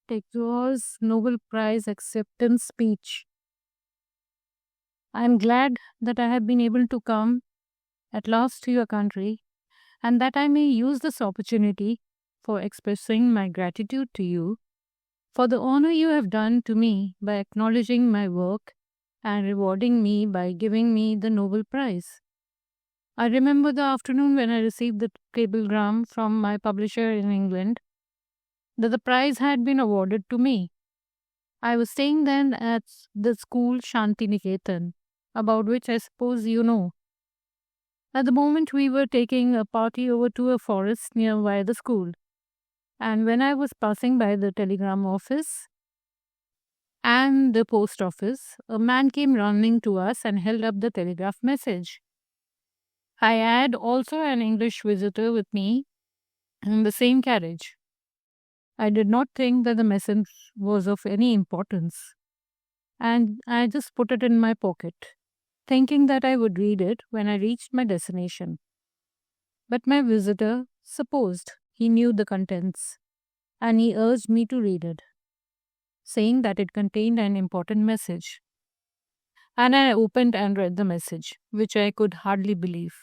It was Nobel Prize acceptance speech. I am glad that I have been able to come at last to your country and that I may use this opportunity for expressing my gratitude to you for the honor you have done to me by acknowledging my work and rewarding me by giving me the Nobel Prize. I remember the afternoon when I received the cablegram from my publisher in England that the prize had been awarded to me. I was staying then at the school Shanti Niketan, about which I suppose you know. At the moment, we were taking a party over to a forest nearby the school, and when I was passing by the telegram office and the post office, a man came running to us and held up the telegraph message. I had also an English visitor with me in the same carriage. I did not think that the message was of any importance, and I just put it in my pocket, thinking that I would read it when I reached my destination. But my visitor supposed he knew the contents, and he urged me to read it, saying that it contained an important message. And I opened and read the message, which I could hardly believe.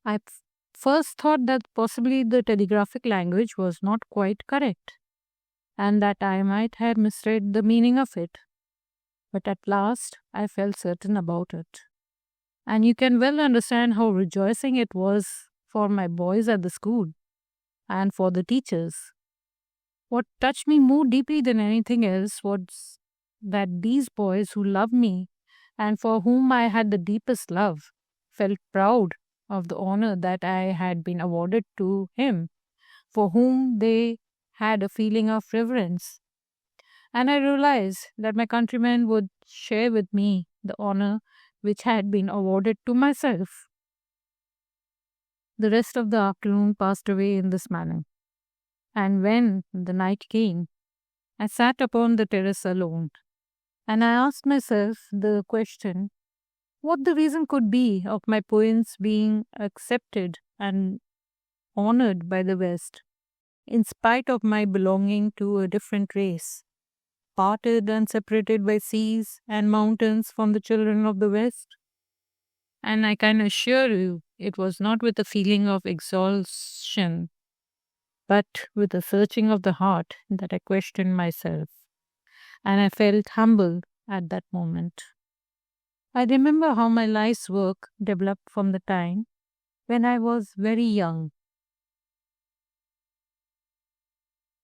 I first thought that possibly the telegraphic language was not quite correct, and that I might have misread the meaning of it. But at last I felt certain about it. And you can well understand how rejoicing it was for my boys at the school and for the teachers. What touched me more deeply than anything else was that these boys who loved me and for whom I had the deepest love felt proud of the honor that I had been awarded to him, for whom they had a feeling of reverence. And I realized that my countrymen would share with me the honor which had been awarded to myself. The rest of the afternoon passed away in this manner, and when the night came, I sat upon the terrace alone, and I asked myself the question what the reason could be of my poems being accepted and honored by the West, in spite of my belonging to a different race, parted and separated by seas and mountains from the children of the West. And I can assure you, it was not with a feeling of exhaustion, but with a searching of the heart that I questioned myself, and I felt humble at that moment. I remember how my life's work developed from the time when I was very young.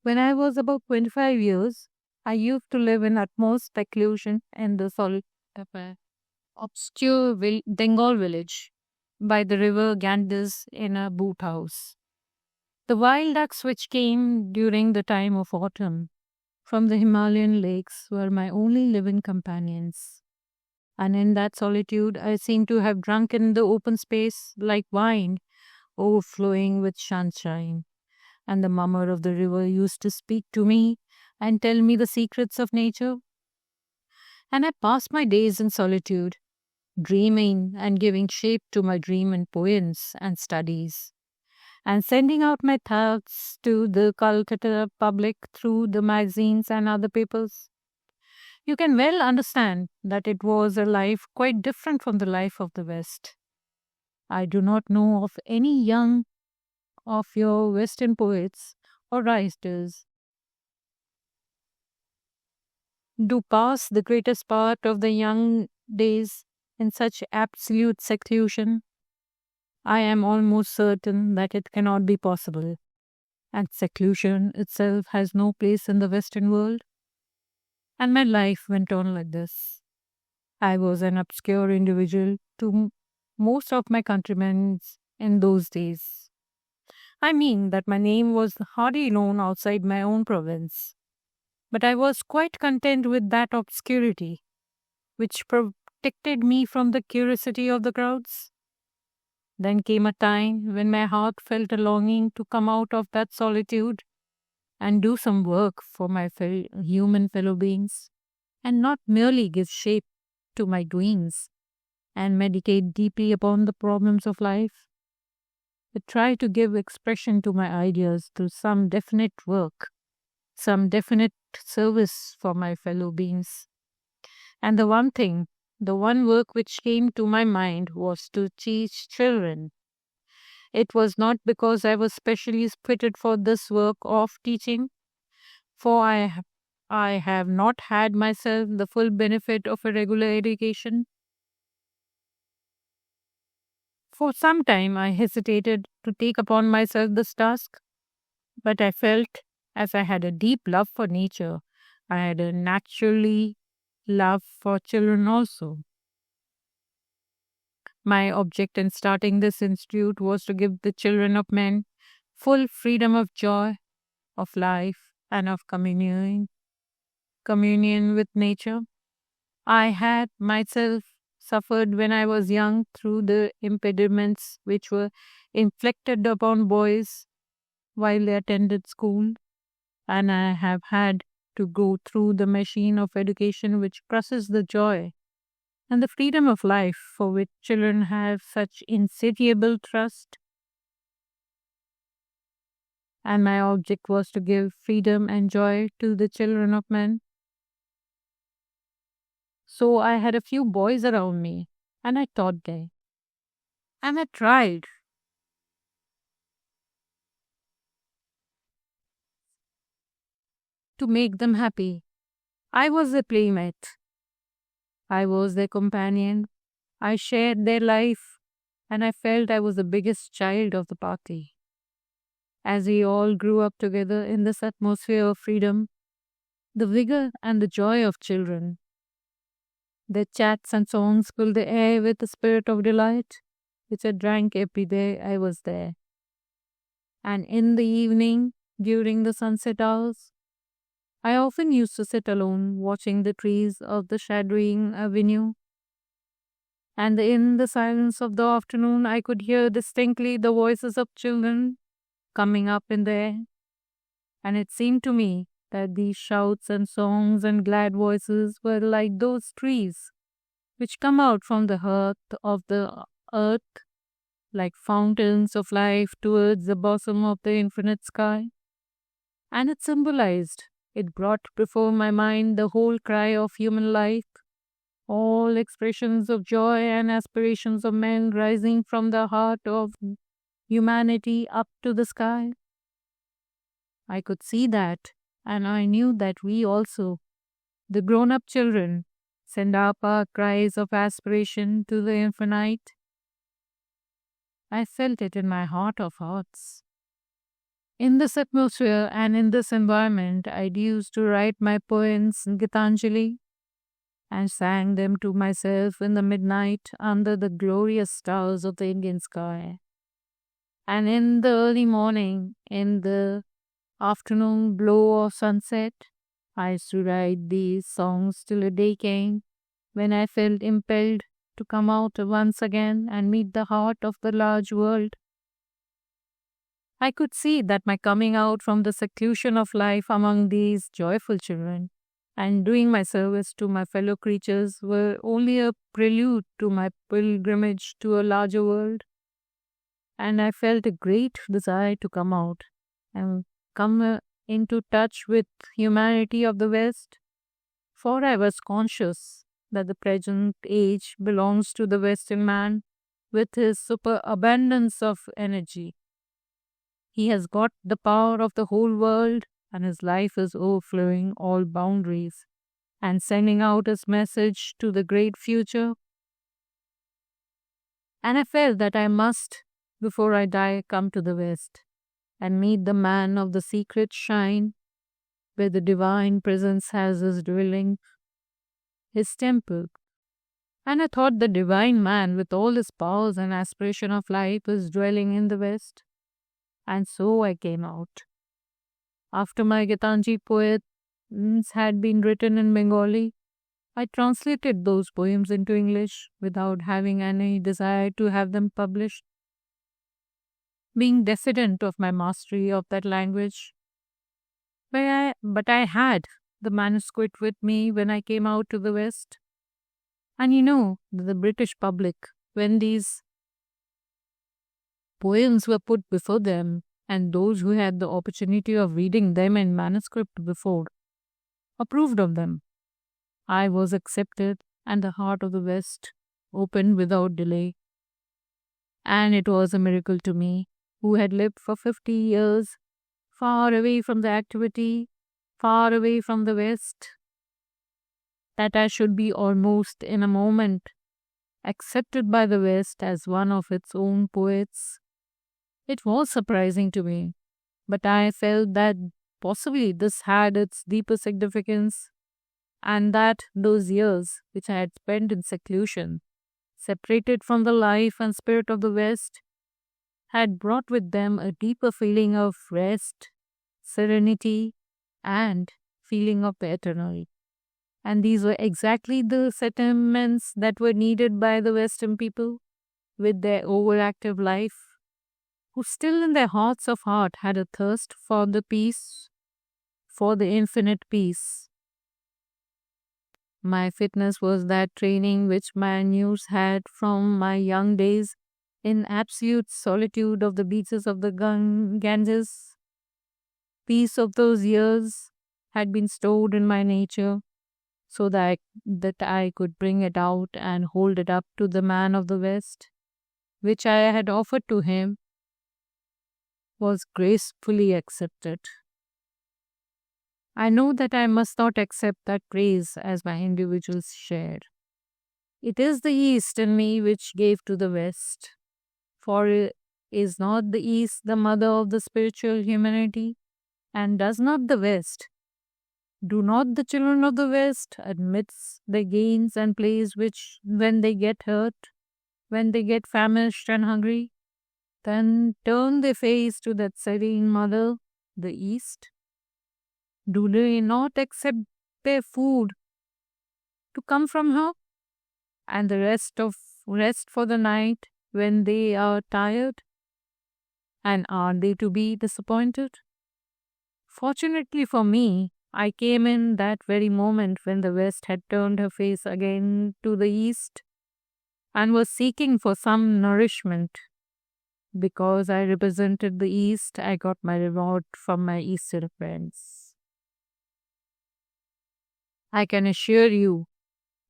When I was about 25 years, I used to live in utmost seclusion in the solitude of a obscure Bengal village by the river Ganges in a boot house. The wild ducks which came during the time of autumn from the Himalayan lakes were my only living companions. And in that solitude, I seemed to have drunk in the open space like wine overflowing with sunshine. And the murmur of the river used to speak to me and tell me the secrets of nature. And I passed my days in solitude, dreaming and giving shape to my dream in poems and studies, and sending out my thoughts to the Calcutta public through the magazines and other papers. You can well understand that it was a life quite different from the life of the West. I do not know of any young of your Western poets or writers do pass the greatest part of the young days in such absolute seclusion. I am almost certain that it cannot be possible, and seclusion itself has no place in the Western world. And my life went on like this. I was an obscure individual to most of my countrymen in those days. I mean that my name was hardly known outside my own province, but I was quite content with that obscurity, which protected me from the curiosity of the crowds. Then came a time when my heart felt a longing to come out of that solitude and do some work for my human fellow beings, and not merely give shape to my doings and meditate deeply upon the problems of life, but try to give expression to my ideas through some definite work, some definite service for my fellow beings. And the one work which came to my mind was to teach children. It was not because I was specially fitted for this work of teaching, for I have not had myself the full benefit of a regular education. For some time I hesitated to take upon myself this task, but I felt as I had a deep love for nature, I had a naturally love for children also. My object in starting this institute was to give the children of men full freedom of joy, of life, and of communion with nature. I had myself suffered when I was young through the impediments which were inflicted upon boys while they attended school, and I have had to go through the machine of education which crushes the joy and the freedom of life for which children have such insatiable thirst. And my object was to give freedom and joy to the children of men. So I had a few boys around me, and I taught them. And I tried to make them happy. I was their playmate, I was their companion, I shared their life, and I felt I was the biggest child of the party. As we all grew up together in this atmosphere of freedom, the vigor and the joy of children, their chats and songs filled the air with the spirit of delight, which I drank every day I was there. And in the evening, during the sunset hours, I often used to sit alone watching the trees of the shadowing avenue. And in the silence of the afternoon, I could hear distinctly the voices of children coming up in the air. And it seemed to me that these shouts and songs and glad voices were like those trees which come out from the heart of the earth like fountains of life towards the bosom of the infinite sky. And it symbolized, it brought before my mind the whole cry of human life, all expressions of joy and aspirations of men rising from the heart of humanity up to the sky. I could see that, and I knew that we also, the grown up children, send up our cries of aspiration to the infinite. I felt it in my heart of hearts. In this atmosphere and in this environment, I used to write my poems in Gitanjali and sang them to myself in the midnight under the glorious stars of the Indian sky. And in the early morning, in the afternoon glow of sunset, I used to write these songs till a day came when I felt impelled to come out once again and meet the heart of the large world. I could see that my coming out from the seclusion of life among these joyful children and doing my service to my fellow creatures were only a prelude to my pilgrimage to a larger world. And I felt a great desire to come out and come into touch with humanity of the West, for I was conscious that the present age belongs to the Western man with his superabundance of energy. He has got the power of the whole world, and his life is overflowing all boundaries and sending out his message to the great future. And I felt that I must, before I die, come to the West and meet the man of the secret shrine where the divine presence has his dwelling, his temple. And I thought the divine man, with all his powers and aspiration of life, is dwelling in the West. And so I came out. After my Gitanjali poems had been written in Bengali, I translated those poems into English without having any desire to have them published. Being diffident of my mastery of that language, but I had the manuscript with me when I came out to the West. And the British public, when these poems were put before them, and those who had the opportunity of reading them in manuscript before approved of them. I was accepted, and the heart of the West opened without delay. And it was a miracle to me, who had lived for 50 years far away from the activity, far away from the West, that I should be almost in a moment accepted by the West as one of its own poets. It was surprising to me, but I felt that possibly this had its deeper significance, and that those years which I had spent in seclusion, separated from the life and spirit of the West, had brought with them a deeper feeling of rest, serenity, and feeling of the eternal. And these were exactly the sentiments that were needed by the Western people with their overactive life, who still in their hearts of heart had a thirst for the peace, for the infinite peace. My fitness was that training which my news had from my young days in absolute solitude of the beaches of the Ganges. Peace of those years had been stored in my nature so that I could bring it out and hold it up to the man of the West, which I had offered to him, was gracefully accepted. I know that I must not accept that praise as my individual share. It is the East in me which gave to the West. For is not the East the mother of the spiritual humanity? And does not the West? Do not the children of the West, amidst the gains and plays which, when they get hurt, when they get famished and hungry, then turn their face to that serene mother, the East? Do they not accept their food to come from her, and the rest for the night when they are tired? And are they to be disappointed? Fortunately for me, I came in that very moment when the West had turned her face again to the East and was seeking for some nourishment. Because I represented the East, I got my reward from my Eastern friends. I can assure you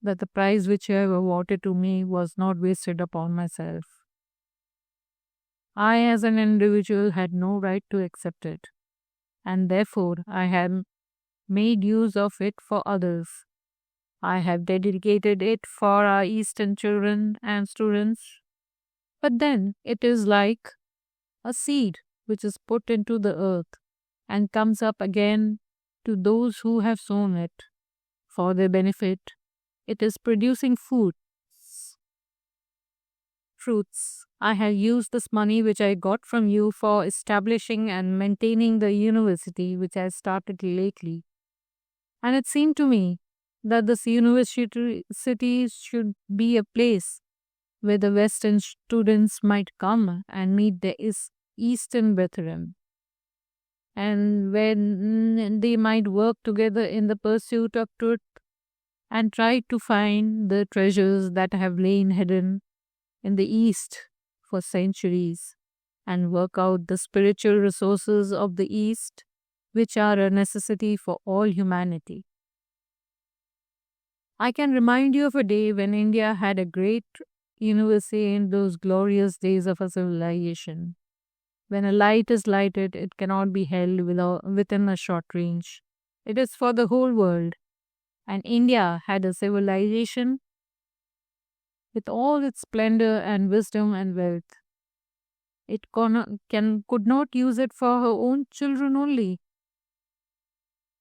that the prize which you have awarded to me was not wasted upon myself. I, as an individual, had no right to accept it, and therefore I have made use of it for others. I have dedicated it for our Eastern children and students. But then it is like a seed which is put into the earth and comes up again to those who have sown it. For their benefit, it is producing fruits. I have used this money which I got from you for establishing and maintaining the university which I started lately. And it seemed to me that this university should be a place where the Western students might come and meet their Eastern brethren, and when they might work together in the pursuit of truth and try to find the treasures that have lain hidden in the East for centuries and work out the spiritual resources of the East, which are a necessity for all humanity. I can remind you of a day when India had a great university in those glorious days of a civilization. When a light is lighted, it cannot be held within a short range. It is for the whole world. And India had a civilization with all its splendor and wisdom and wealth. It could not use it for her own children only.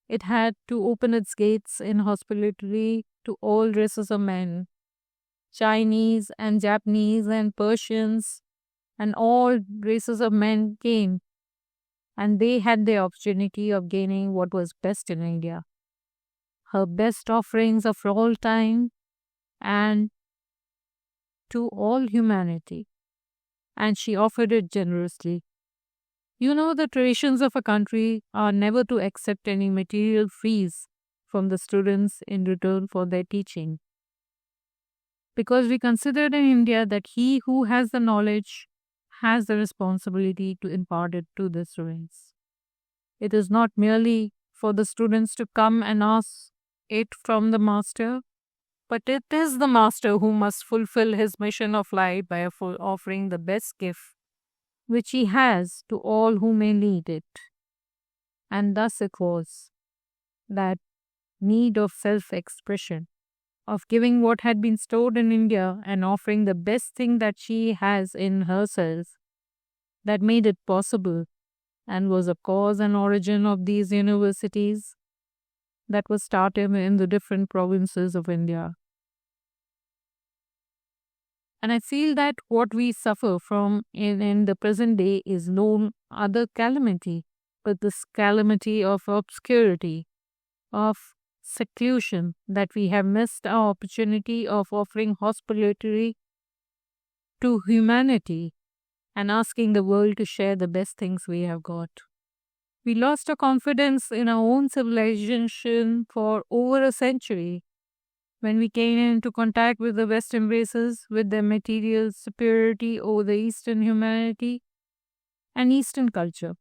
It had to open its gates in hospitality to all races of men, Chinese and Japanese and Persians, and all races of men came, and they had the opportunity of gaining what was best in India, her best offerings of all time and to all humanity, and she offered it generously. You know, the traditions of a country are never to accept any material fees from the students in return for their teaching. Because we consider in India that he who has the knowledge has the responsibility to impart it to the students. It is not merely for the students to come and ask it from the master, but it is the master who must fulfill his mission of life by offering the best gift which he has to all who may need it. And thus it was that need of self expression, of giving what had been stored in India and offering the best thing that she has in herself, that made it possible and was a cause and origin of these universities that was started in the different provinces of India. And I feel that what we suffer from in the present day is no other calamity, but this calamity of obscurity, of seclusion, that we have missed our opportunity of offering hospitality to humanity and asking the world to share the best things we have got. We lost our confidence in our own civilization for over a century when we came into contact with the Western races with their material superiority over the Eastern humanity and Eastern culture.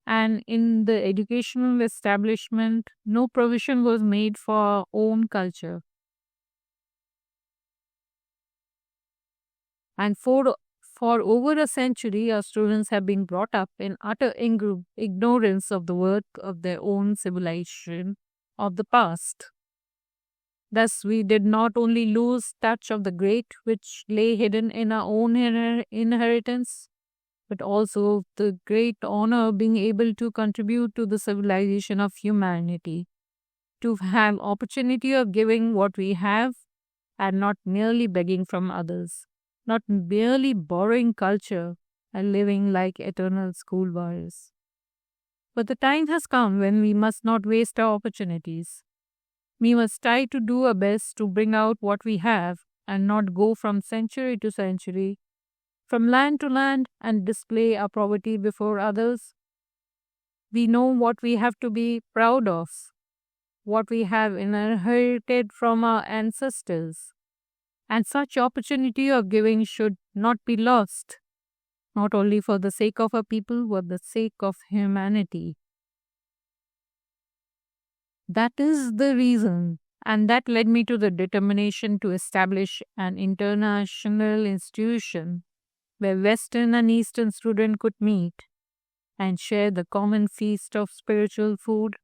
And in the educational establishment, no provision was made for our own culture. And for over a century, our students have been brought up in utter ignorance of the work of their own civilization of the past. Thus, we did not only lose touch of the great which lay hidden in our own inheritance, but also the great honor of being able to contribute to the civilization of humanity, to have opportunity of giving what we have and not merely begging from others, not merely borrowing culture and living like eternal schoolboys. But the time has come when we must not waste our opportunities. We must try to do our best to bring out what we have and not go from century to century, from land to land, and display our poverty before others. We know what we have to be proud of, what we have inherited from our ancestors, and such opportunity of giving should not be lost, not only for the sake of our people, but the sake of humanity. That is the reason, and that led me to the determination to establish an international institution where Western and Eastern students could meet and share the common feast of spiritual food.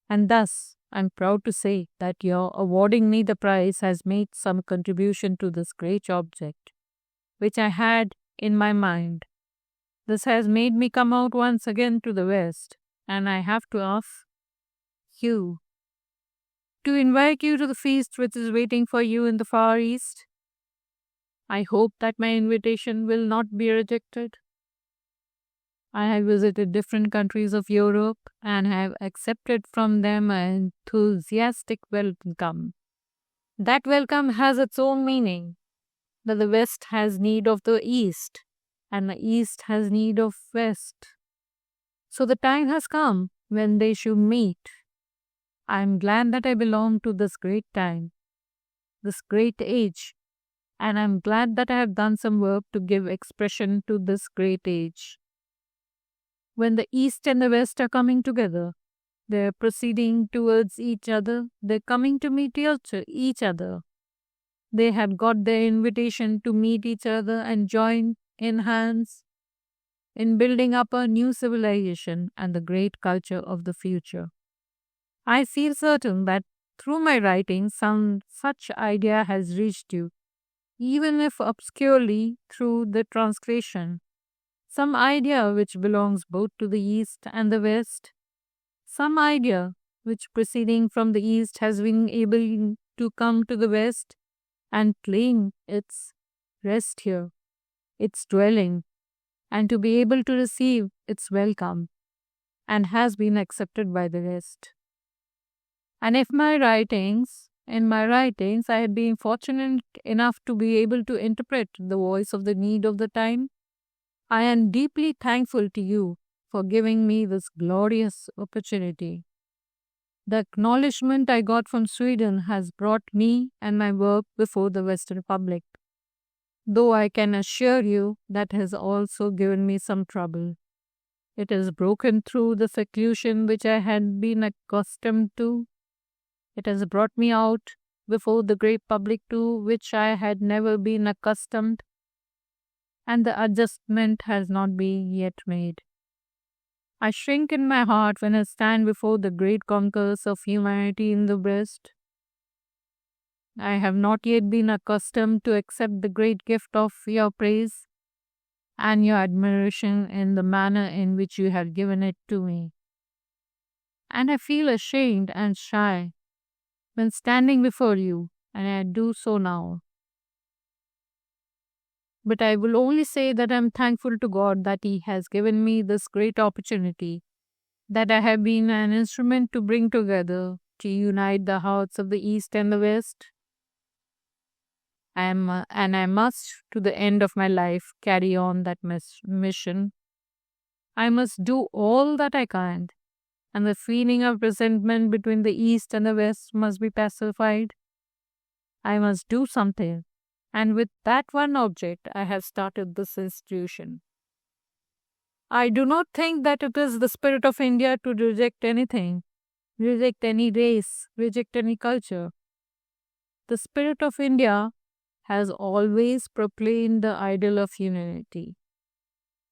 And thus, I'm proud to say that your awarding me the prize has made some contribution to this great object, which I had in my mind. This has made me come out once again to the West, and I have to ask you to invite you to the feast which is waiting for you in the Far East. I hope that my invitation will not be rejected. I have visited different countries of Europe and have accepted from them an enthusiastic welcome. That welcome has its own meaning, that the West has need of the East and the East has need of West. So the time has come when they should meet. I am glad that I belong to this great time, this great age, and I am glad that I have done some work to give expression to this great age. When the East and the West are coming together, they're proceeding towards each other, they're coming to meet each other. They have got their invitation to meet each other and join in hands in building up a new civilization and the great culture of the future. I feel certain that through my writing, some such idea has reached you, even if obscurely through the translation. Some idea which belongs both to the East and the West. Some idea which proceeding from the East has been able to come to the West and claim its rest here, its dwelling, and to be able to receive its welcome, and has been accepted by the rest. And if in my writings, I have been fortunate enough to be able to interpret the voice of the need of the time, I am deeply thankful to you for giving me this glorious opportunity. The acknowledgement I got from Sweden has brought me and my work before the Western public. though I can assure you that has also given me some trouble. It has broken through the seclusion which I had been accustomed to. It has brought me out before the great public to which I had never been accustomed, and the adjustment has not been yet made. I shrink in my heart when I stand before the great conquerors of humanity in the West. I have not yet been accustomed to accept the great gift of your praise and your admiration in the manner in which you have given it to me. And I feel ashamed and shy when standing before you, and I do so now. But I will only say that I am thankful to God that He has given me this great opportunity, that I have been an instrument to bring together, to unite the hearts of the East and the West. And I must, to the end of my life, carry on that mission. I must do all that I can, and the feeling of resentment between the East and the West must be pacified. I must do something, and with that one object, I have started this institution. I do not think that it is the spirit of India to reject anything, reject any race, reject any culture. The spirit of India has always proclaimed the ideal of unity.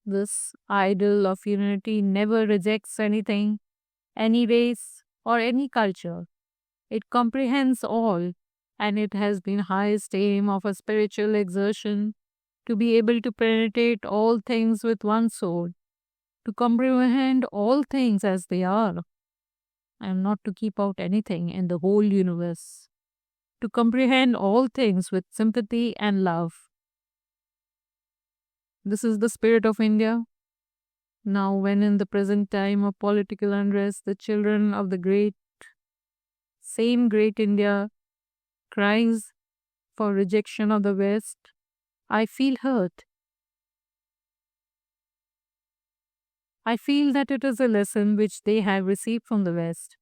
This ideal of unity never rejects anything, any race, or any culture. It comprehends all, and it has been highest aim of a spiritual exertion to be able to penetrate all things with one soul, to comprehend all things as they are, and not to keep out anything in the whole universe, to comprehend all things with sympathy and love. This is the spirit of India. Now, when in the present time of political unrest, the children of the same great India cries for rejection of the West, I feel hurt. I feel that it is a lesson which they have received from the West.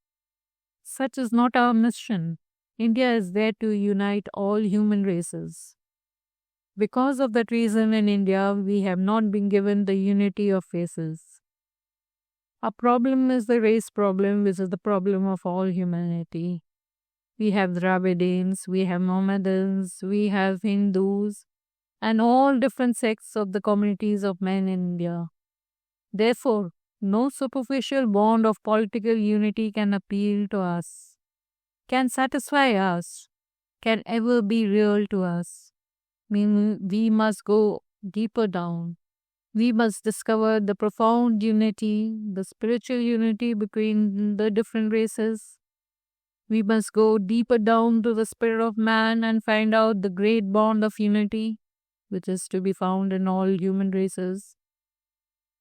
Such is not our mission. India is there to unite all human races. Because of that reason, in India, we have not been given the unity of faces. Our problem is the race problem, which is the problem of all humanity. We have Dravidians, we have Mohammedans, we have Hindus, and all different sects of the communities of men in India. Therefore, no superficial bond of political unity can appeal to us, can satisfy us, can ever be real to us. We must go deeper down. We must discover the profound unity, the spiritual unity between the different races. We must go deeper down to the spirit of man and find out the great bond of unity, which is to be found in all human races.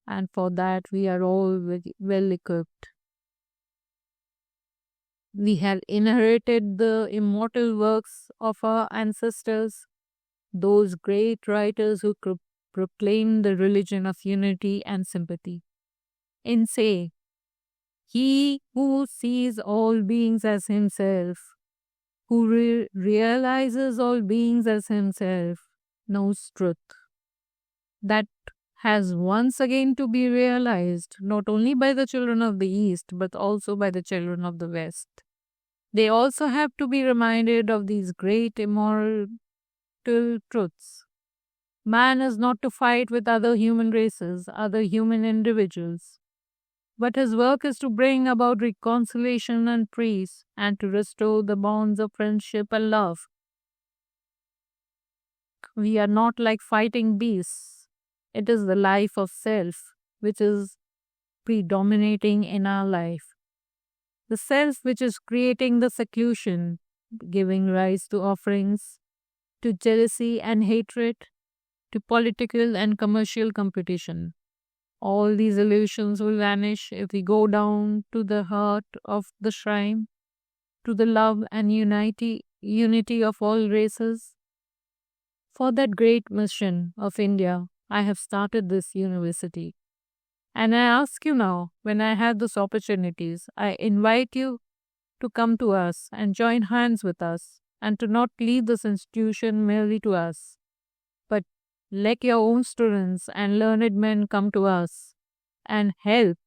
And for that, we are all well equipped. We have inherited the immortal works of our ancestors, those great writers who proclaimed the religion of unity and sympathy. In say, he who sees all beings as himself, who realizes all beings as himself, knows truth. That has once again to be realized not only by the children of the East but also by the children of the West. They also have to be reminded of these great immortal truths. Man is not to fight with other human races, other human individuals, but his work is to bring about reconciliation and peace and to restore the bonds of friendship and love. We are not like fighting beasts. It is the life of self which is predominating in our life. The self which is creating the seclusion, giving rise to offerings, to jealousy and hatred, to political and commercial competition. All these illusions will vanish if we go down to the heart of the shrine, to the love and unity of all races. For that great mission of India, I have started this university. And I ask you now, when I have those opportunities, I invite you to come to us and join hands with us and to not leave this institution merely to us, but let your own students and learned men come to us and help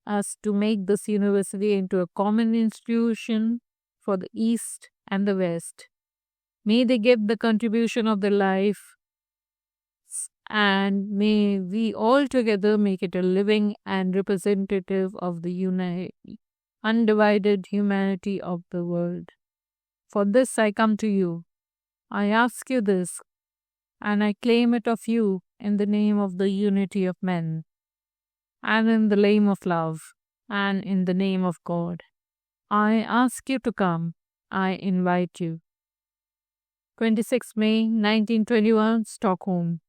us to make this university into a common institution for the East and the West. May they give the contribution of their life, and may we all together make it a living and representative of the undivided humanity of the world. For this I come to you. I ask you this, and I claim it of you in the name of the unity of men, and in the name of love, and in the name of God. I ask you to come. I invite you. 26 May 1921, Stockholm.